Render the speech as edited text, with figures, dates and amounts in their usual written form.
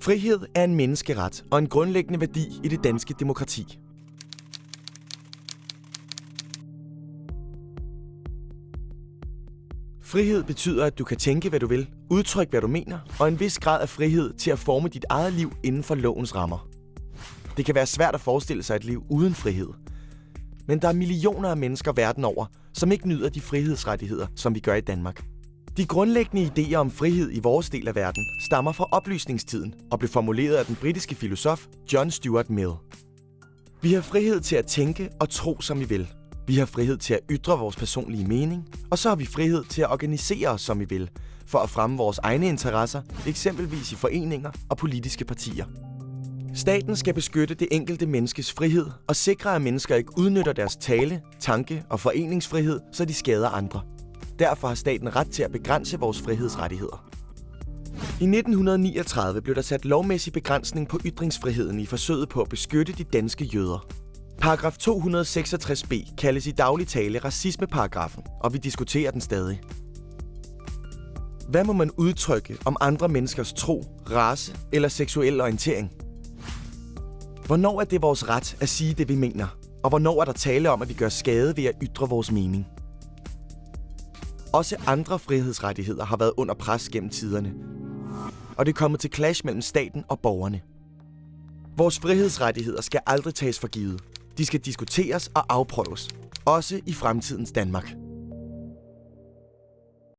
Frihed er en menneskeret og en grundlæggende værdi i det danske demokrati. Frihed betyder, at du kan tænke, hvad du vil, udtrykke, hvad du mener, og en vis grad af frihed til at forme dit eget liv inden for lovens rammer. Det kan være svært at forestille sig et liv uden frihed. Men der er millioner af mennesker verden over, som ikke nyder de frihedsrettigheder, som vi gør i Danmark. De grundlæggende idéer om frihed i vores del af verden stammer fra oplysningstiden og blev formuleret af den britiske filosof John Stuart Mill. Vi har frihed til at tænke og tro, som vi vil. Vi har frihed til at ytre vores personlige mening, og så har vi frihed til at organisere os, som vi vil, for at fremme vores egne interesser, eksempelvis i foreninger og politiske partier. Staten skal beskytte det enkelte menneskes frihed og sikre, at mennesker ikke udnytter deres tale, tanke og foreningsfrihed, så de skader andre. Derfor har staten ret til at begrænse vores frihedsrettigheder. I 1939 blev der sat lovmæssig begrænsning på ytringsfriheden i forsøget på at beskytte de danske jøder. Paragraf 266b kaldes i daglig tale racismeparagrafen, og vi diskuterer den stadig. Hvad må man udtrykke om andre menneskers tro, race eller seksuel orientering? Hvornår er det vores ret at sige det, vi mener? Og hvornår er der tale om, at vi gør skade ved at ytre vores mening? Også andre frihedsrettigheder har været under pres gennem tiderne, og det er kommet til clash mellem staten og borgerne. Vores frihedsrettigheder skal aldrig tages for givet. De skal diskuteres og afprøves, også i fremtidens Danmark.